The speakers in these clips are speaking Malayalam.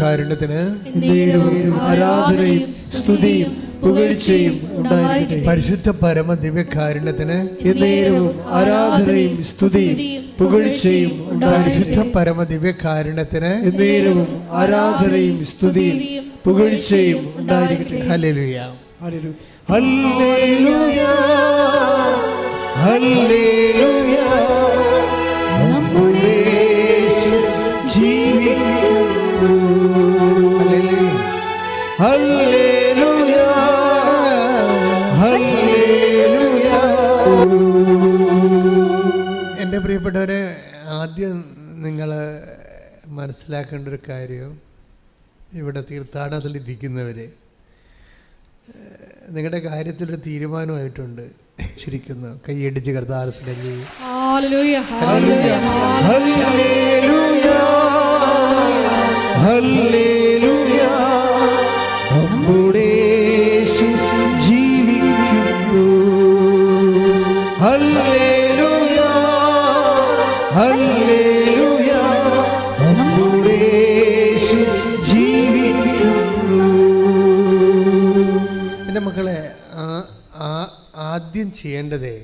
ദിവ്യകാരുണ്യത്തിന് ആരാധനയും സ്തുതിയും പുകഴ്ചയും ഉണ്ടായിരിക്കട്ടെ. പരിശുദ്ധ പരമ ദിവ്യകാരുണ്യത്തിന് ആരാധനയും സ്തുതിയും പുകഴ്ചയും പരിശുദ്ധ പരമ ദിവ്യകാരുണ്യത്തിന് ആരാധനയും സ്തുതിയും പുകഴ്ചയും ഉണ്ടായിരിക്കട്ടെ. ഹല്ലേലൂയ. Hallelujah hallelujah. നമ്മുടെ യേശു ജീവിക്കുന്നു. Hallelujah hallelujah. എൻ്റെ പ്രിയപ്പെട്ടവരെ, ആദ്യം നിങ്ങൾ മനസ്സിലാക്കേണ്ട ഒരു കാര്യം, ഇവിടെ തീർത്ഥാടനത്തിലിരിക്കുന്നവർ നിങ്ങളുടെ കാര്യത്തിലൊരു തീരുമാനമായിട്ടുണ്ട്. ശരിക്കും കൈയടിച്ച് കർത്താവിനെ ഹല്ലേലൂയ ഹല്ലേലൂയ. നമ്മുടെ യേശു ജീവിക്കുന്നു. Hallelujah hallelujah. നമ്മുടെ യേശു ജീവിക്കുന്നു. എൻ്റെ മക്കളെ, ആദ്യം ചെയ്യേണ്ടതേ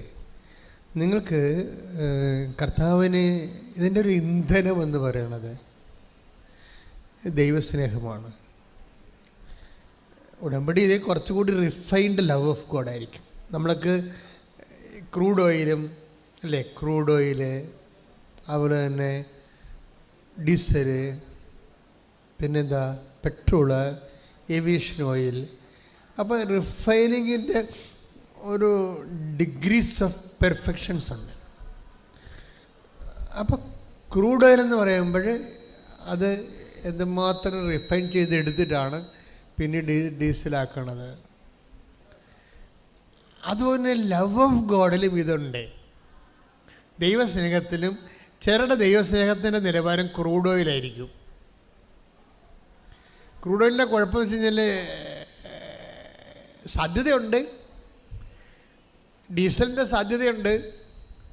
നിങ്ങൾക്ക് കർത്താവിന് ഇതിൻ്റെ ഒരു ഇന്ധനം എന്ന് പറയണത് ദൈവസ്നേഹമാണ്. ഉടമ്പടിയിൽ കുറച്ചുകൂടി റിഫൈൻഡ് ലവ് ഓഫ് ഗോഡ് ആയിരിക്കും. നമ്മൾക്ക് ക്രൂഡ് ഓയിലും അല്ലേ, ക്രൂഡ് ഓയില്, അതുപോലെ തന്നെ ഡീസല്, പിന്നെന്താ പെട്രോള്, ഏവിയേഷൻ ഓയിൽ. അപ്പോൾ റിഫൈനിങ്ങിൻ്റെ ഒരു ഡിഗ്രീസ് ഓഫ് പെർഫെക്ഷൻസ് ഉണ്ട്. അപ്പോൾ ക്രൂഡ് ഓയിൽ എന്ന് പറയുമ്പോൾ അത് എന്തുമാത്രം റിഫൈൻ ചെയ്തെടുത്തിട്ടാണ് പിന്നീട് ഡീസലാക്കണത്. അതുപോലെ ലവ് ഓഫ് ഗോഡിലും ഇതുണ്ട്. ദൈവസ്നേഹത്തിലും ചിലരുടെ ദൈവസ്നേഹത്തിൻ്റെ നിലവാരം ക്രൂഡ് ഓയിലായിരിക്കും. ക്രൂഡ് ഓയിലിൻ്റെ കുഴപ്പമെന്ന് വെച്ച് കഴിഞ്ഞാൽ സാധ്യതയുണ്ട്, ഡീസലിൻ്റെ സാധ്യതയുണ്ട്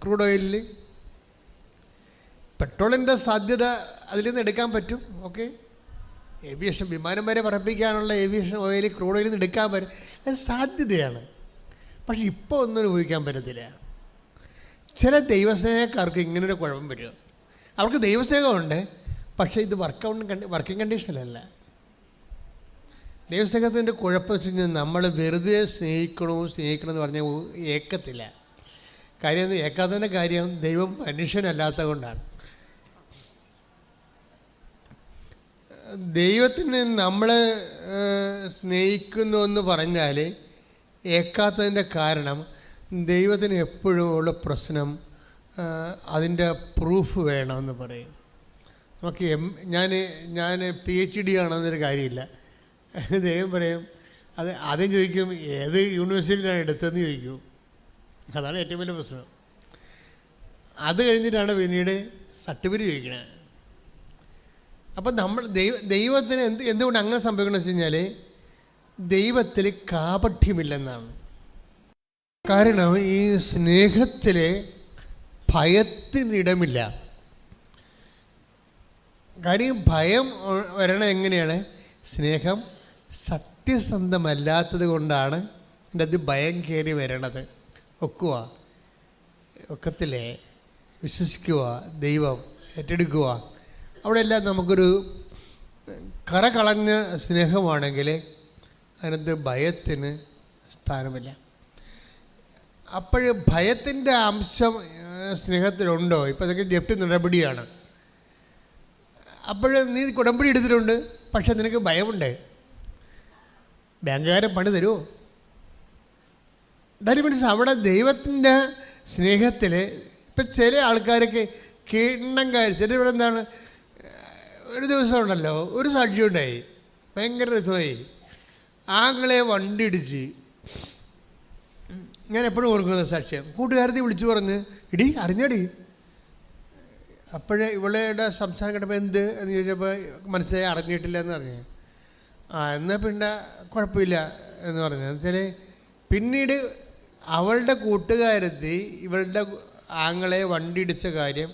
ക്രൂഡ് ഓയിലിൽ, പെട്രോളിൻ്റെ സാധ്യത അതിൽ നിന്ന് എടുക്കാൻ പറ്റും. ഓക്കെ, ഏവിയേഷൻ വിമാനം വരെ പറപ്പിക്കാനുള്ള ഏവിയേഷൻ ഓയിൽ ക്രൂഡ് ഓയിലിൽ നിന്ന് എടുക്കാൻ പറ്റും, അത് സാധ്യതയാണ്. പക്ഷെ ഇപ്പോൾ ഒന്നും ഉപയോഗിക്കാൻ പറ്റത്തില്ല. ചില ദൈവസ്നേഹക്കാർക്ക് ഇങ്ങനൊരു കുഴപ്പം വരും. അവർക്ക് ദൈവസ്നേഹമുണ്ട്, പക്ഷേ ഇത് വർക്കിംഗ് കണ്ടീഷനിലല്ല. ദൈവസ്നേഹത്തിൻ്റെ കുഴപ്പം വെച്ച് കഴിഞ്ഞാൽ നമ്മൾ വെറുതെ സ്നേഹിക്കണമെന്ന് പറഞ്ഞാൽ ഏക്കത്തില്ല. കാര്യം ഏക്കാത്തതിൻ്റെ കാര്യം ദൈവം മനുഷ്യനല്ലാത്തത് കൊണ്ടാണ്. ദൈവത്തിന് നമ്മൾ സ്നേഹിക്കുന്നു എന്ന് പറഞ്ഞാൽ ഏക്കാത്തതിൻ്റെ കാരണം ദൈവത്തിന് എപ്പോഴും ഉള്ള പ്രശ്നം അതിൻ്റെ പ്രൂഫ് വേണമെന്ന് പറയും. നമുക്ക് ഞാൻ PhD ആണെന്നൊരു കാര്യമില്ല. ദൈവം പറയും, അത് ആദ്യം ചോദിക്കും ഏത് യൂണിവേഴ്സിറ്റിയിലാണ് എടുത്തതെന്ന് ചോദിക്കും. അതാണ് ഏറ്റവും വലിയ പ്രശ്നം. അത് കഴിഞ്ഞിട്ടാണ് പിന്നീട് സർട്ടിഫിക്കറ്റ് ചോദിക്കണത്. അപ്പം നമ്മൾ ദൈവത്തിന് എന്തുകൊണ്ട് അങ്ങനെ സംഭവിക്കണമെന്ന് വെച്ച് കഴിഞ്ഞാൽ ദൈവത്തിൽ കാപഠ്യമില്ലെന്നാണ്. കാരണം ഈ സ്നേഹത്തിൽ ഭയത്തിനിടമില്ല. കാര്യം ഭയം വരണത് എങ്ങനെയാണ്? സ്നേഹം സത്യസന്ധമല്ലാത്തത് കൊണ്ടാണ് എൻ്റെ അത് ഭയം കയറി വരണത്. ഒക്കത്തില്ലേ? വിശ്വസിക്കുക, ദൈവം ഏറ്റെടുക്കുക, അവിടെയെല്ലാം നമുക്കൊരു കറകളഞ്ഞ സ്നേഹമാണെങ്കിൽ അതിനകത്ത് ഭയത്തിന് സ്ഥാനമില്ല. അപ്പോൾ ഭയത്തിൻ്റെ അംശം സ്നേഹത്തിലുണ്ടോ? ഇപ്പോൾ അതൊക്കെ ജപ്തി നടപടിയാണ്. അപ്പോൾ നീ ഉടമ്പടി എടുത്തിട്ടുണ്ട്, പക്ഷെ നിനക്ക് ഭയമുണ്ട്. ബാങ്കുകാരൻ പണി തരുമോ? ദാറ്റ് മീൻസ് അവിടെ ദൈവത്തിൻ്റെ സ്നേഹത്തിൽ ഇപ്പം ചില ആൾക്കാർക്ക് കിണ്ണം കഴിച്ചിട്ട് ഇവിടെ എന്താണ്, ഒരു ദിവസം ഉണ്ടല്ലോ ഒരു സാക്ഷ്യം ഉണ്ടായി, ഭയങ്കര രസമായി. ആങ്ങളെ വണ്ടി ഇടിച്ച്, ഞാൻ എപ്പോഴും ഓർക്കുന്ന സാക്ഷ്യം. കൂട്ടുകാരത്തി വിളിച്ചു പറഞ്ഞ്, ഇടി അറിഞ്ഞടി. അപ്പോഴേ ഇവളുടെ സംസാരം കേട്ടപ്പോൾ എന്ത് എന്ന് ചോദിച്ചപ്പോൾ മനസ്സിലായി അറിഞ്ഞിട്ടില്ല എന്ന് പറഞ്ഞു. എന്നാൽ പിന്നെ കുഴപ്പമില്ല എന്ന് പറഞ്ഞു. എന്നുവെച്ചാൽ പിന്നീട് അവളുടെ കൂട്ടുകാരത്തി ഇവളുടെ ആങ്ങളെ വണ്ടി ഇടിച്ച കാര്യം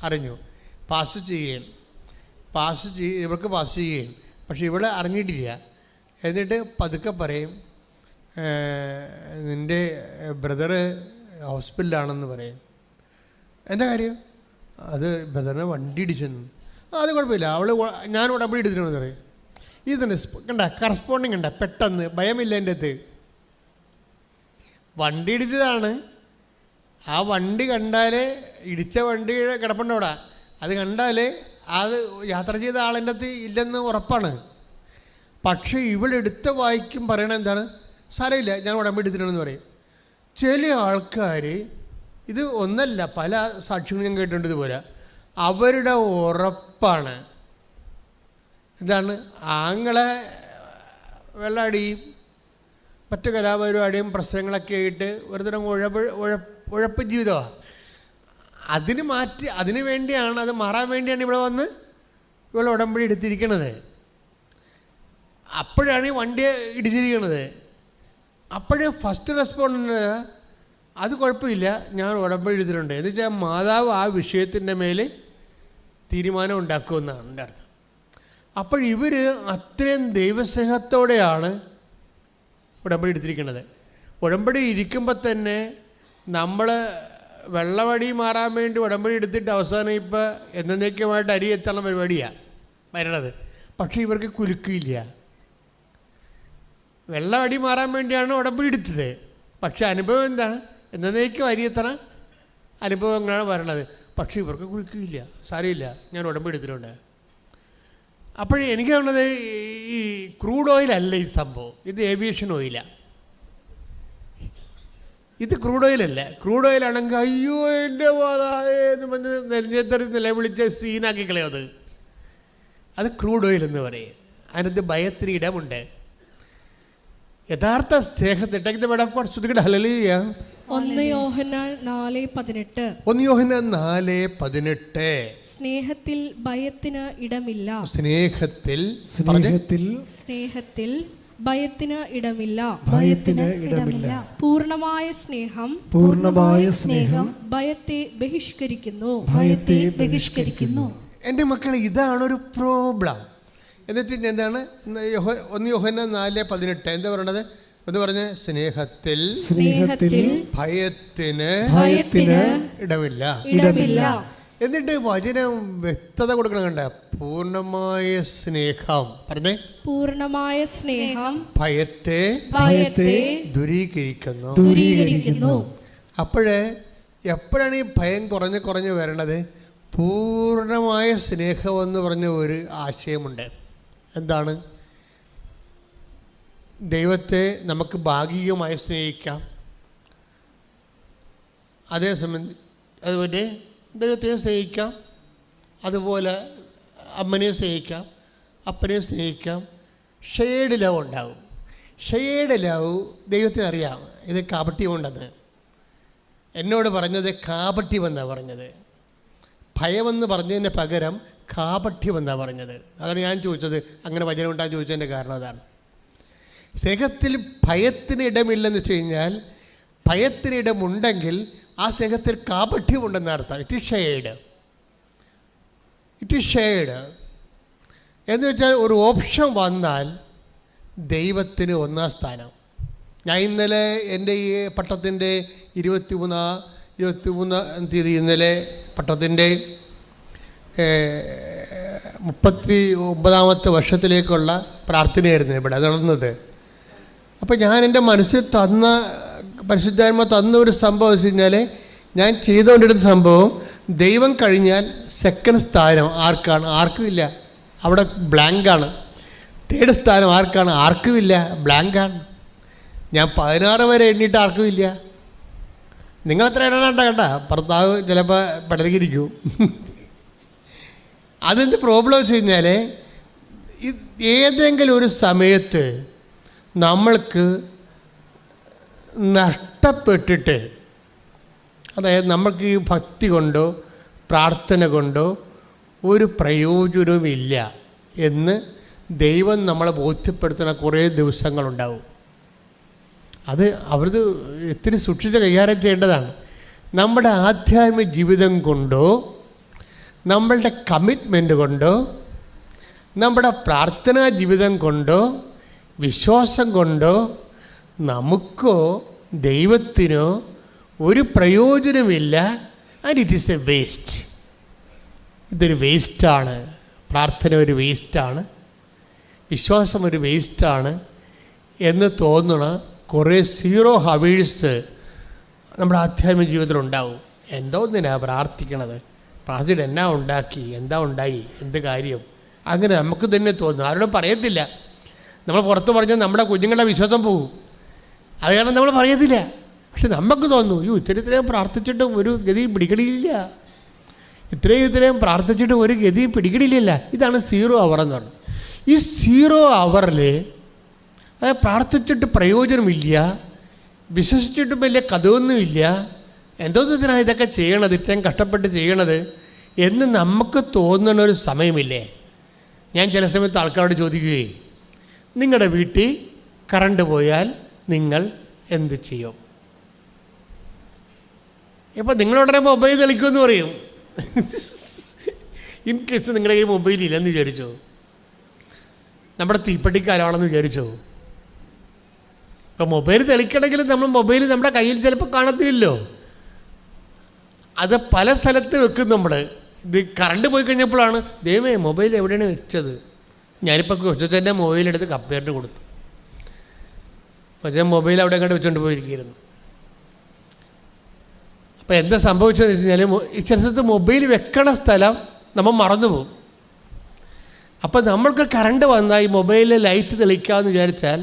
അറിഞ്ഞു. ഇവർക്ക് പാസ് ചെയ്യുകയും പക്ഷെ ഇവളെ അറിഞ്ഞിട്ടില്ല. എന്നിട്ട് പതുക്കെ പറയും, നിൻ്റെ ബ്രദറ് ഹോസ്പിറ്റലാണെന്ന് പറയും. എന്താ കാര്യം? അത് ബ്രദറിനെ വണ്ടി ഇടിച്ചെന്ന്. അത് കുഴപ്പമില്ല, ഞാൻ ഉടമ്പടി എടുത്തിട്ടുണ്ടെന്ന് പറയും. ഇത് തന്നെ കണ്ട കറസ്പോണ്ടിങ് കണ്ട, പെട്ടെന്ന് ഭയമില്ല എൻ്റെ അടുത്ത്. വണ്ടി ഇടിച്ചതാണ്. ആ വണ്ടി കണ്ടാൽ, ഇടിച്ച വണ്ടി കിടപ്പുണ്ടവിടെ, അത് കണ്ടാൽ അത് യാത്ര ചെയ്ത ആളെൻ്റെ അടുത്ത് ഇല്ലെന്ന് ഉറപ്പാണ്. പക്ഷേ ഇവളെടുത്ത വായിക്കും പറയണത് എന്താണ്? സാരമില്ല, ഞാൻ ഉടമ്പടി എടുത്തിട്ടുണ്ടെന്ന് പറയും. ചില ആൾക്കാർ, ഇത് ഒന്നല്ല പല സാക്ഷ്യങ്ങളും ഞാൻ കേട്ടിട്ടുണ്ട് ഇതുപോലെ, അവരുടെ ഉറപ്പാണ് എന്താണ്, ആങ്ങളെ വെള്ളടിയും മറ്റു കലാപരിപാടിയും പ്രശ്നങ്ങളൊക്കെ ആയിട്ട് ഒരുതരം ഉഴപ്പ് ജീവിതമാണ്. അതിന് വേണ്ടിയാണ്, അത് മാറാൻ വേണ്ടിയാണ് ഇവിടെ വന്ന് ഇവൾ ഉടമ്പടി എടുത്തിരിക്കണത്. അപ്പോഴാണ് ഈ വണ്ടി ഇടിച്ചിരിക്കണത്. അപ്പോഴേ ഫസ്റ്റ് റെസ്പോണ്ട് അത് കുഴപ്പമില്ല, ഞാൻ ഉടമ്പടി എടുത്തിട്ടുണ്ട് എന്ന് വെച്ചാൽ മാതാവ് ആ വിഷയത്തിൻ്റെ മേൽ തീരുമാനം ഉണ്ടാക്കുമെന്നാണ് എൻ്റെ അർത്ഥം. അപ്പോൾ ഇവർ അത്രയും ദൈവസ്നേഹത്തോടെയാണ് ഉടമ്പടി എടുത്തിരിക്കുന്നത്. ഉടമ്പടി ഇരിക്കുമ്പോൾ തന്നെ നമ്മൾ വെള്ളവടി മാറാൻ വേണ്ടി ഉടമ്പടി എടുത്തിട്ട് അവസാനം ഇപ്പോൾ എന്നേക്കുമായിട്ട് അരി എത്തുന്ന പരിപാടിയാണ് വരണത്. പക്ഷേ ഇവർക്ക് കുലുക്കില്ല. വെള്ളവടി മാറാൻ വേണ്ടിയാണ് ഉടമ്പടി എടുത്തത്. പക്ഷേ അനുഭവം എന്താണ്? എന്നേക്കും അരി എത്തണ അനുഭവങ്ങളാണ് വരണത്. പക്ഷേ ഇവർക്ക് കുലുക്കില്ല. സാരമില്ല, ഞാൻ ഉടമ്പടി എടുത്തിട്ടുണ്ട്. അപ്പോഴേ എനിക്ക് തോന്നുന്നത് ഈ ക്രൂഡ് ഓയിലല്ല ഈ സംഭവം, ഇത് ഏവിയേഷൻ ഓയിലാണ്. ഇത് ക്രൂഡ് ഓയിലല്ല. ക്രൂഡ് ഓയിലാണെങ്കിൽ അയ്യോ എൻ്റെ എന്ന് പറഞ്ഞ് നെഞ്ഞെത്തറി നിലവിളിച്ച് സീനാക്കി കളയത്. അത് ക്രൂഡ് ഓയിൽ എന്ന് പറയും. അതിനകത്ത് ഭയത്തിന് ഇടമുണ്ട്. യഥാർത്ഥ സ്നേഹത്തിട്ട് ഹല്ലേലൂയ. 1 യോഹന്നാൻ 4:18. 1 യോഹന്നാൻ 4:18. സ്നേഹത്തിൽ ഭയത്തിന് ഇടമില്ല. സ്നേഹത്തിൽ ഭയത്തിന് ഇടമില്ല. ഭയത്തിന് ഇടമില്ല. പൂർണ്ണമായ സ്നേഹം ഭയത്തെ ബഹിഷ്കരിക്കുന്നു. എൻ്റെ മക്കളെ, ഇതാണൊരു പ്രോബ്ലം. എന്നിട്ട് എന്താണ് 1 യോഹന്നാൻ 4:18 എന്താ പറയണത്? എന്ന് പറഞ്ഞ് സ്നേഹത്തിൽ ഭയത്തിന് ഇടമില്ല. എന്നിട്ട് വചനം വ്യക്തത കൊടുക്കണം. കണ്ട, പൂർണ്ണമായ സ്നേഹം പറഞ്ഞേ. പൂർണ്ണമായ സ്നേഹം ഭയത്തെ ദൂരീകരിക്കുന്നു. അപ്പോഴേ എപ്പോഴാണ് ഈ ഭയം കുറഞ്ഞ് വരണത്? പൂർണ്ണമായ സ്നേഹമെന്ന് പറഞ്ഞ ഒരു ആശയമുണ്ട്. എന്താണ്? ദൈവത്തെ നമുക്ക് ഭാഗികമായി സ്നേഹിക്കാം, അതേസമയം അതുപോലെ ദൈവത്തെ സ്നേഹിക്കാം, അതുപോലെ അമ്മനെ സ്നേഹിക്കാം, അപ്പനെ സ്നേഹിക്കാം. ഷെയർഡ് ലവ് ഉണ്ടാവും. ഷെയർഡ് ലവ് ദൈവത്തിന് അറിയാം ഇത് കാപട്യമുണ്ടെന്ന്. എന്നോട് പറഞ്ഞത് കാപട്യമെന്നാണ് പറഞ്ഞത്. ഭയമെന്ന് പറഞ്ഞതിന് പകരം കാപട്യമെന്നാണ് പറഞ്ഞത്. അതാണ് ഞാൻ ചോദിച്ചത്, അങ്ങനെ വചനം ഉണ്ടാകാൻ ചോദിച്ചതിൻ്റെ കാരണം അതാണ്. സ്നേഹത്തിൽ ഭയത്തിന് ഇടമില്ലെന്ന് വെച്ച് കഴിഞ്ഞാൽ, ഭയത്തിന് ഇടമുണ്ടെങ്കിൽ ആ സ്നേഹത്തിൽ കാപട്യമുണ്ടെന്ന് അർത്ഥം. ഇറ്റ് ഈസ് ഷെയർഡ് എന്ന് വെച്ചാൽ ഒരു ഓപ്ഷൻ വന്നാൽ ദൈവത്തിന് 1-ാം സ്ഥാനം. ഞാൻ ഇന്നലെ എൻ്റെ ഈ പട്ടത്തിൻ്റെ 23-ാം തീയതി ഇന്നലെ പട്ടത്തിൻ്റെ 39ാമത്തെ വർഷത്തിലേക്കുള്ള പ്രാർത്ഥനയായിരുന്നു ഇവിടെ നടന്നത്. അപ്പോൾ ഞാൻ എൻ്റെ മനസ്സിൽ പരിശുദ്ധാത്മ തന്ന ഒരു സംഭവം വെച്ച് കഴിഞ്ഞാൽ, ഞാൻ ചെയ്തുകൊണ്ടിരുന്ന സംഭവം, ദൈവം കഴിഞ്ഞാൽ സെക്കൻഡ് സ്ഥാനം ആർക്കാണ്? ആർക്കും ഇല്ല, അവിടെ ബ്ലാങ്കാണ്. തേർഡ് സ്ഥാനം ആർക്കാണ്? ആർക്കും ഇല്ല, ബ്ലാങ്കാണ്. ഞാൻ 16 വരെ എണ്ണിയിട്ട് ആർക്കും ഇല്ല. നിങ്ങളെത്ര എണ്ണണ്ട കേട്ട, ഭർത്താവ് ചിലപ്പോൾ പടരിയിരിക്കും. അതെന്ത് പ്രോബ്ലം വെച്ച് കഴിഞ്ഞാൽ, ഏതെങ്കിലും ഒരു സമയത്ത് നമ്മൾക്ക് നഷ്ടപ്പെട്ടിട്ട്, അതായത് നമ്മൾക്ക് ഈ ഭക്തി കൊണ്ടോ പ്രാർത്ഥന കൊണ്ടോ ഒരു പ്രയോജനവുമില്ല എന്ന് ദൈവം നമ്മളെ ബോധ്യപ്പെടുത്തുന്ന കുറേ ദിവസങ്ങളുണ്ടാവും. അത് അവരത് ഇത്തിരി സൂക്ഷിച്ച് കൈകാര്യം ചെയ്യേണ്ടതാണ്. നമ്മുടെ ആധ്യാത്മിക ജീവിതം കൊണ്ടോ നമ്മളുടെ കമ്മിറ്റ്മെൻറ്റ് കൊണ്ടോ നമ്മുടെ പ്രാർത്ഥനാ ജീവിതം കൊണ്ടോ വിശ്വാസം കൊണ്ടോ നമുക്കോ ദൈവത്തിനോ ഒരു പ്രയോജനമില്ല. And it is A waste. ഇതൊരു വേസ്റ്റാണ്. പ്രാർത്ഥന ഒരു വേസ്റ്റാണ്, വിശ്വാസം ഒരു വേസ്റ്റാണ് എന്ന് തോന്നണ കുറേ സീറോ ഹവേഴ്സ് നമ്മുടെ ആധ്യാത്മിക ജീവിതത്തിലുണ്ടാവും. എന്തോന്നിനാണ് പ്രാർത്ഥിക്കണത്, പ്രാർത്ഥിച്ചിട്ട് എന്നാ ഉണ്ടാക്കി, എന്താ ഉണ്ടായി, എന്ത് കാര്യം, അങ്ങനെ നമുക്ക് തന്നെ തോന്നും. ആരോടും പറയത്തില്ല. നമ്മൾ പുറത്ത് പറഞ്ഞാൽ നമ്മുടെ കുഞ്ഞുങ്ങളുടെ വിശ്വാസം പോകും. അത് കാരണം നമ്മൾ പറയത്തില്ല. പക്ഷെ നമുക്ക് തോന്നുന്നു, അയ്യോ ഇത്രയും പ്രാർത്ഥിച്ചിട്ടും ഒരു ഗതി പിടിക്കണില്ല, ഇത്രയും പ്രാർത്ഥിച്ചിട്ടും ഒരു ഗതി പിടിക്കണില്ല. ഇതാണ് സീറോ അവർ എന്ന് പറഞ്ഞത്. ഈ സീറോ അവറിൽ പ്രാർത്ഥിച്ചിട്ട് പ്രയോജനമില്ല, വിശ്വസിച്ചിട്ടും വലിയ കഥയൊന്നുമില്ല, എന്തോന്നതിനാണ് ഇതൊക്കെ ചെയ്യണത്, ഇത്രയും കഷ്ടപ്പെട്ട് ചെയ്യണത് എന്ന് നമുക്ക് തോന്നുന്ന ഒരു സമയമില്ലേ? ഞാൻ ചില സമയത്ത് ആൾക്കാരോട് ചോദിക്കുകയും, നിങ്ങളുടെ വീട്ടിൽ കറണ്ട് പോയാൽ നിങ്ങൾ എന്ത് ചെയ്യും? ഇപ്പം നിങ്ങളുടനെ മൊബൈൽ തെളിക്കുമെന്ന് പറയും. ഇൻ കേസ് നിങ്ങളുടെ കയ്യിൽ മൊബൈലില്ലെന്ന് വിചാരിച്ചോ, നമ്മുടെ തീപ്പെട്ടിക്കാലാണെന്ന് വിചാരിച്ചോ, ഇപ്പം മൊബൈൽ തെളിക്കണമെങ്കിൽ നമ്മൾ മൊബൈൽ നമ്മുടെ കയ്യിൽ ചിലപ്പോൾ കാണത്തില്ലല്ലോ. അത് പല സ്ഥലത്ത് വെക്കും നമ്മൾ. ഇത് കറണ്ട് പോയി കഴിഞ്ഞപ്പോഴാണ് ദൈവമേ മൊബൈൽ എവിടെയാണ് വെച്ചത്. ഞാനിപ്പോൾ കൊച്ചച്ഛൻ്റെ മൊബൈലെടുത്ത് കപ്പേറിന് കൊടുത്തു. കൊച്ചൻ മൊബൈൽ അവിടെ കണ്ട് വെച്ചുകൊണ്ട് പോയിരിക്കുന്നു. അപ്പോൾ എന്താ സംഭവിച്ചതെന്ന് വെച്ച് കഴിഞ്ഞാൽ, ചില സ്ഥലത്ത് മൊബൈൽ വെക്കണ സ്ഥലം നമ്മൾ മറന്നു പോകും. അപ്പോൾ നമ്മൾക്ക് കറണ്ട് വന്നാൽ ഈ മൊബൈലിൽ ലൈറ്റ് തെളിക്കാമെന്ന് വിചാരിച്ചാൽ,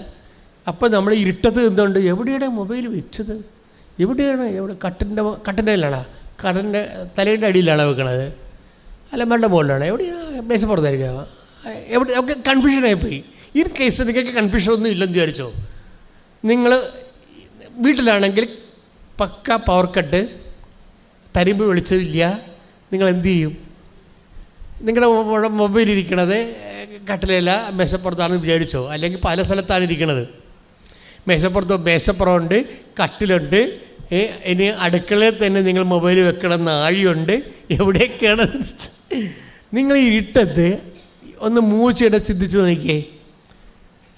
അപ്പോൾ നമ്മൾ ഇരുട്ടത്ത് നിന്നുകൊണ്ട് എവിടെയാണ് മൊബൈൽ വെച്ചത്, എവിടെ കട്ടിൻ്റെ അടിയിലാണോ, കറണ്ട് തലയുടെ അടിയിലാണോ വെക്കണത്, അല്ല മണ്ട മുകളിലാണ്, എവിടെയാണ് മേശപ്പുറത്തായിരിക്കുക, എവിടെ ഒക്കെ കൺഫ്യൂഷനായിപ്പോയി. ഈ കേസ് നിങ്ങൾക്ക് കൺഫ്യൂഷൻ ഒന്നും ഇല്ലെന്ന് വിചാരിച്ചോ. നിങ്ങൾ വീട്ടിലാണെങ്കിൽ പക്ക പവർ കട്ട്, തരിമ്പ് വെളിച്ചമില്ല, നിങ്ങൾ എന്ത് ചെയ്യും? നിങ്ങളുടെ മൊബൈൽ ഇരിക്കണത് കട്ടിലല്ല മേശപ്പുറത്താണെന്ന് വിചാരിച്ചോ, അല്ലെങ്കിൽ പല സ്ഥലത്താണ് ഇരിക്കണത്. മേശപ്പുറമുണ്ട്, കട്ടിലുണ്ട്, ഇനി അടുക്കളയിൽ തന്നെ നിങ്ങൾ മൊബൈൽ വെക്കണം, നാഴിയുണ്ട്, എവിടെയൊക്കെയാണ്. നിങ്ങൾ ഇരുട്ടത്ത് ഒന്ന് മൂച്ചയുടെ ചിന്തിച്ച് നോക്കിയേ.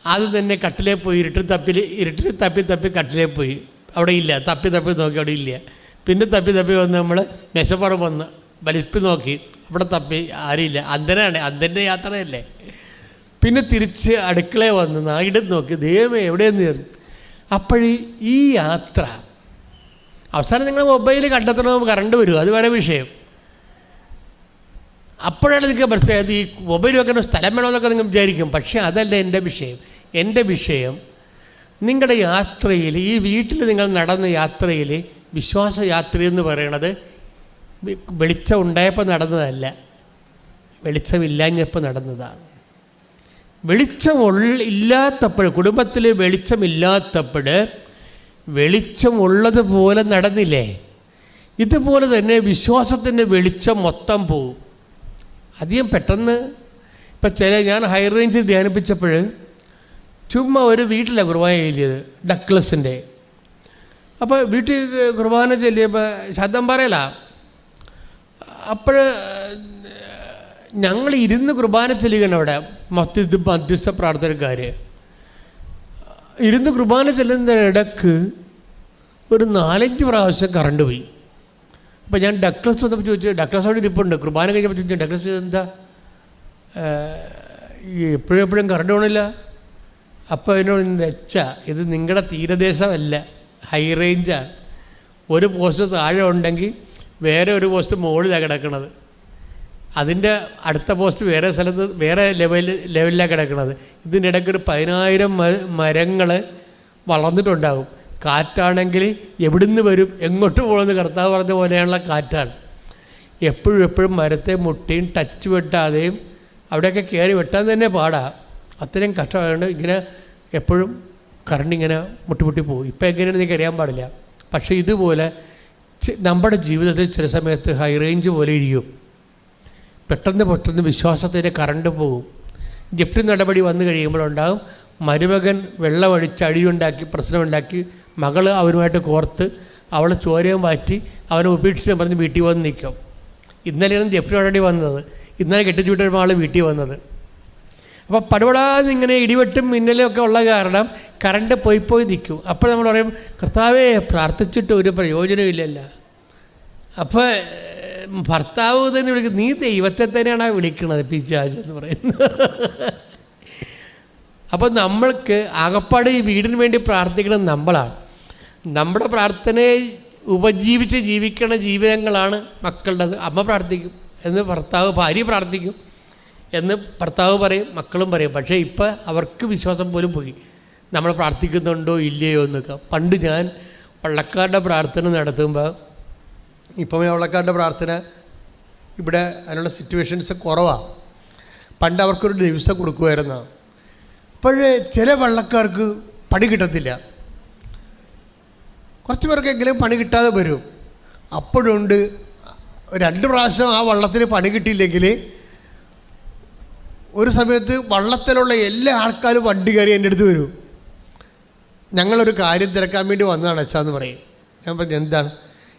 അത് തന്നെ കട്ടിലേ പോയി ഇരുട്ടിൽ തപ്പി കട്ടിലേ പോയി, അവിടെ ഇല്ല. തപ്പി നോക്കി, അവിടെ ഇല്ല. പിന്നെ തപ്പി വന്ന് നമ്മൾ മേശപ്പുറം വന്ന് വലിപ്പ് നോക്കി, അവിടെ തപ്പി ആരുമില്ല. അന്ധൻ്റെ യാത്രയല്ലേ. പിന്നെ തിരിച്ച് അടുക്കളയിൽ വന്ന് നായിടം നോക്കി, ദൈവമേ എവിടെയെന്ന് ചേർന്നു. അപ്പോഴീ ഈ യാത്ര അവസാനം നിങ്ങൾ മൊബൈൽ കണ്ടെത്തണമെന്ന് കറണ്ട് വരും, അത് വേറെ വിഷയം. അപ്പോഴാണ് നിങ്ങൾക്ക് മനസ്സിലായത് ഈ മൊബൈൽ വെക്കുന്ന സ്ഥലം വേണമെന്നൊക്കെ നിങ്ങൾ വിചാരിക്കും. പക്ഷേ അതല്ല എൻ്റെ വിഷയം. എൻ്റെ വിഷയം നിങ്ങളുടെ യാത്രയിൽ, ഈ വീട്ടിൽ നിങ്ങൾ നടന്ന യാത്രയിൽ, വിശ്വാസ യാത്രയെന്ന് പറയണത് വെളിച്ചം ഉണ്ടായപ്പോൾ നടന്നതല്ല, വെളിച്ചമില്ലാഞ്ഞപ്പോൾ നടന്നതാണ്. ഇല്ലാത്തപ്പോൾ, കുടുംബത്തിൽ വെളിച്ചമില്ലാത്തപ്പോൾ വെളിച്ചമുള്ളതുപോലെ നടന്നില്ലേ? ഇതുപോലെ തന്നെ വിശ്വാസത്തിൻ്റെ വെളിച്ചം മൊത്തം പോവും. അധികം പെട്ടെന്ന് ഇപ്പം ഞാൻ ഹൈ റേഞ്ചിൽ ധ്യാനിപ്പിച്ചപ്പോൾ ചുമ്മാ ഒരു വീട്ടിലാണ് കുർബാന ചൊല്ലിയത്, ഡക്ലസിൻ്റെ. അപ്പോൾ വീട്ടിൽ കുർബാന ചൊല്ലിയപ്പോൾ ശബ്ദം പറയല. അപ്പോൾ ഞങ്ങൾ ഇരുന്ന് കുർബാന ചൊല്ലുകയാണ് അവിടെ, മധ്യസ്ഥ പ്രാർത്ഥനക്കാർ ഇരുന്ന് കുർബാന ചെല്ലുന്നതിനിടക്ക് ഒരു 4-5 പ്രാവശ്യം കറണ്ട് പോയി. അപ്പോൾ ഞാൻ ഡക്ലസ് വന്നപ്പോൾ ചോദിച്ചു, ഡക്ലസ് അവിടെ ഇരിപ്പുണ്ട്, കുർബാന കഴിഞ്ഞപ്പോൾ ചോദിച്ചു, ഡക്ലസ് എന്താ എപ്പോഴും കറണ്ട് പോകണില്ല? അപ്പോൾ എന്നോട് രച്ച, ഇത് നിങ്ങളുടെ തീരദേശമല്ല, ഹൈ റേഞ്ചാണ്. ഒരു പോസ്റ്റ് താഴെ ഉണ്ടെങ്കിൽ വേറെ ഒരു പോസ്റ്റ് മുകളിലാണ് കിടക്കുന്നത്, അതിൻ്റെ അടുത്ത പോസ്റ്റ് വേറെ സ്ഥലത്ത് വേറെ ലെവലിലാണ് കിടക്കുന്നത്. ഇതിൻ്റെ ഇടയ്ക്ക് ഒരു 10,000 മരങ്ങൾ വളർന്നിട്ടുണ്ടാകും. കാറ്റാണെങ്കിൽ എവിടുന്ന് വരും, എങ്ങോട്ട് പോകുമെന്ന് കർത്താവ് പറഞ്ഞ പോലെയുള്ള കാറ്റാണ്. എപ്പോഴും മരത്തെ മുട്ടിയും ടച്ച് വെട്ടാതെയും അവിടെയൊക്കെ കയറി വെട്ടാൻ തന്നെ പാടാ. അത്രയും കഷ്ടമാണ്. ഇങ്ങനെ എപ്പോഴും കറണ്ട് ഇങ്ങനെ മുട്ടി പോകും. ഇപ്പം എങ്ങനെയാണെന്ന് എനിക്ക് അറിയാൻ പാടില്ല. പക്ഷേ ഇതുപോലെ നമ്മുടെ ജീവിതത്തിൽ ചില സമയത്ത് ഹൈ റേഞ്ച് പോലെ ഇരിക്കും. പെട്ടെന്ന് വിശ്വാസത്തിൻ്റെ കറണ്ട് പോകും. ജപ്തി നടപടി വന്നു കഴിയുമ്പോഴുണ്ടാകും, മരുമകൻ വെള്ളമടിച്ച് അടിയുണ്ടാക്കി പ്രശ്നമുണ്ടാക്കി, മകൾ അവനുമായിട്ട് കോർത്ത് അവൾ ചോരയും മാറ്റി അവനെ ഉപേക്ഷിച്ച് പറഞ്ഞ് വീട്ടിൽ വന്ന് നിൽക്കും. ഇന്നലെയാണ് ജപ്തി നടപടി വന്നത്, ഇന്നലെ കെട്ടിച്ചു വിട്ട ആൾ വീട്ടിൽ വന്നത്. അപ്പോൾ പടുപടാന്നിങ്ങനെ ഇടിവെട്ടും മിന്നലും ഒക്കെ ഉള്ള കാരണം കറണ്ട് പോയി നിൽക്കും. അപ്പോൾ നമ്മൾ പറയും കർത്താവേ പ്രാർത്ഥിച്ചിട്ട് ഒരു പ്രയോജനമില്ലല്ലോ. അപ്പോൾ ഭർത്താവ് തന്നെ വിളിക്കും, നീ ദൈവത്തെ തന്നെയാണ് വിളിക്കണത് പിശാച് എന്ന് പറയുന്നത്. അപ്പോൾ നമ്മൾക്ക് ആകപ്പാട് ഈ വീടിന് വേണ്ടി പ്രാർത്ഥിക്കുന്നത് നമ്മളാണ്. നമ്മുടെ പ്രാർത്ഥനയെ ഉപജീവിച്ച് ജീവിക്കണ ജീവിതങ്ങളാണ് മക്കളുടേത്. അമ്മ പ്രാർത്ഥിക്കും എന്ന് ഭാര്യ പ്രാർത്ഥിക്കും എന്ന് ഭർത്താവ് പറയും, മക്കളും പറയും. പക്ഷേ ഇപ്പം അവർക്ക് വിശ്വാസം പോലും പോയി, നമ്മൾ പ്രാർത്ഥിക്കുന്നുണ്ടോ ഇല്ലയോ എന്നൊക്കെ. പണ്ട് ഞാൻ വള്ളക്കാരുടെ പ്രാർത്ഥന നടത്തുമ്പോൾ, ഇപ്പം വള്ളക്കാരുടെ പ്രാർത്ഥന ഇവിടെ അതിനുള്ള സിറ്റുവേഷൻസ് കുറവാണ്. പണ്ട് അവർക്കൊരു ദിവസം കൊടുക്കുമായിരുന്നു. അപ്പോഴേ ചില വള്ളക്കാർക്ക് പണി കിട്ടത്തില്ല, കുറച്ച് പേർക്കെങ്കിലും പണി കിട്ടാതെ വരും. അപ്പോഴുണ്ട് 2 പ്രാവശ്യം ആ വള്ളത്തിന് പണി കിട്ടിയില്ലെങ്കിൽ ഒരു സമയത്ത് വള്ളത്തിലുള്ള എല്ലാ ആൾക്കാരും വണ്ടി കയറി എൻ്റെ അടുത്ത് വരും. ഞങ്ങളൊരു കാര്യം തിരക്കാൻ വേണ്ടി വന്നതാണ് അച്ഛാന്ന് പറയും. ഞാൻ പറഞ്ഞു എന്താണ്?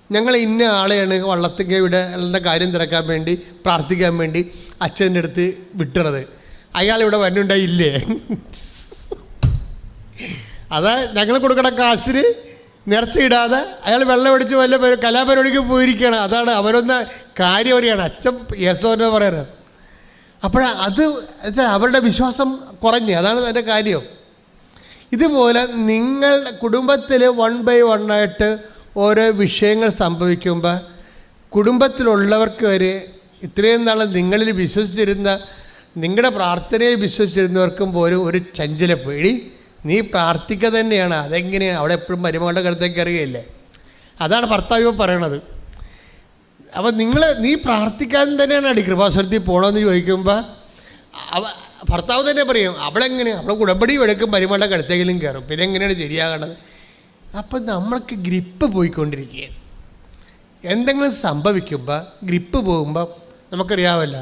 ഞങ്ങൾ ഇന്ന ആളെയാണ് വള്ളത്തിൻ്റെ ഇവിടെ ഉള്ള കാര്യം തിരക്കാൻ വേണ്ടി പ്രാർത്ഥിക്കാൻ വേണ്ടി അച്ഛൻ്റെ അടുത്ത് വിട്ടണത്. അയാളിവിടെ വരുന്നുണ്ടായില്ലേ? അതാ ഞങ്ങൾ കൊടുക്കണ കാശിന് നിറച്ചിടാതെ അയാൾ വെള്ളം അടിച്ച് വല്ല കലാപരിപാടിക്ക് പോയിരിക്കുകയാണ്. അതാണ് അവരൊന്ന് കാര്യം അറിയാണ് അച്ഛൻ യേശോന്ന് പറയുന്നത്. അത് അവരുടെ വിശ്വാസം കുറഞ്ഞ്, അതാണ് അതിൻ്റെ കാര്യം. ഇതുപോലെ നിങ്ങൾ കുടുംബത്തിൽ 1 by 1 ആയിട്ട് ഓരോ വിഷയങ്ങൾ സംഭവിക്കുമ്പോൾ കുടുംബത്തിലുള്ളവർക്ക് വരെ ഇത്രയും നാൾ നിങ്ങളിൽ വിശ്വസിച്ചിരുന്ന, നിങ്ങളുടെ പ്രാർത്ഥനയിൽ വിശ്വസിച്ചിരുന്നവർക്കും പോലും ഒരു ചഞ്ചല പേടി. നീ പ്രാർത്ഥിക്കുക തന്നെയാണ്, അതെങ്ങനെയാണ്? അവിടെ എപ്പോഴും മരുമകളുടെ കടുത്തേക്ക് അറിയുകയില്ലേ? അതാണ് ഭർത്താവ് പറയണത്. അപ്പം നീ പ്രാർത്ഥിക്കാൻ തന്നെയാണ് കൃപാസനത്തിൽ പോകണമെന്ന് ചോദിക്കുമ്പോൾ ഭർത്താവ് തന്നെ പറയും അവളെ ഉടമ്പടി എടുക്കും, മരുമകളുടെ കടുത്തേക്കിലും കയറും, പിന്നെ എങ്ങനെയാണ് ശരിയാകണത്? അപ്പം നമ്മൾക്ക് ഗ്രിപ്പ് പോയിക്കൊണ്ടിരിക്കുകയാണ്. എന്തെങ്കിലും സംഭവിക്കുമ്പോൾ ഗ്രിപ്പ് പോകുമ്പോൾ നമുക്കറിയാമല്ല,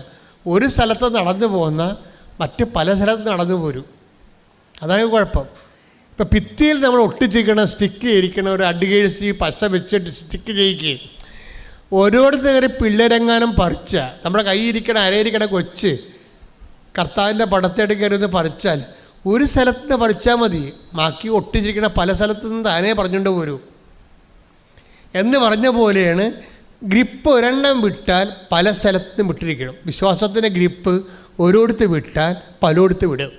ഒരു സ്ഥലത്ത് നടന്നു പോകുന്ന മറ്റ് പല സ്ഥലത്ത് നടന്നു പോരും. അതാണ് കുഴപ്പം. ഇപ്പം ഭിത്തിയിൽ നമ്മൾ ഒട്ടിച്ചിരിക്കണം, സ്റ്റിക്ക് ചെയ്യിക്കണം, ഒരു അടികേഴ്സി പശ വെച്ചിട്ട് സ്റ്റിക്ക് ചെയ്യിക്കുകയും ഓരോരുത്തർ കയറി പിള്ളേരെങ്ങാനും പറിച്ച നമ്മുടെ കയ്യിരിക്കണ അരയിരിക്കണ കൊച്ച് കർത്താവിൻ്റെ പടത്തേട്ട് കയറി ഒന്ന് പറിച്ചാൽ ഒരു സ്ഥലത്ത് നിന്ന് പറിച്ചാൽ മതി, ബാക്കി ഒട്ടിച്ചിരിക്കണ പല സ്ഥലത്തു നിന്ന് താനേ പറഞ്ഞുകൊണ്ട് പോരൂ എന്ന് പറഞ്ഞ പോലെയാണ്. ഗ്രിപ്പ് ഒരെണ്ണം വിട്ടാൽ പല സ്ഥലത്തുനിന്നും വിട്ടിരിക്കണം. വിശ്വാസത്തിൻ്റെ ഗ്രിപ്പ് ഒരിടത്ത് വിട്ടാൽ പലയിടത്ത് വിടും.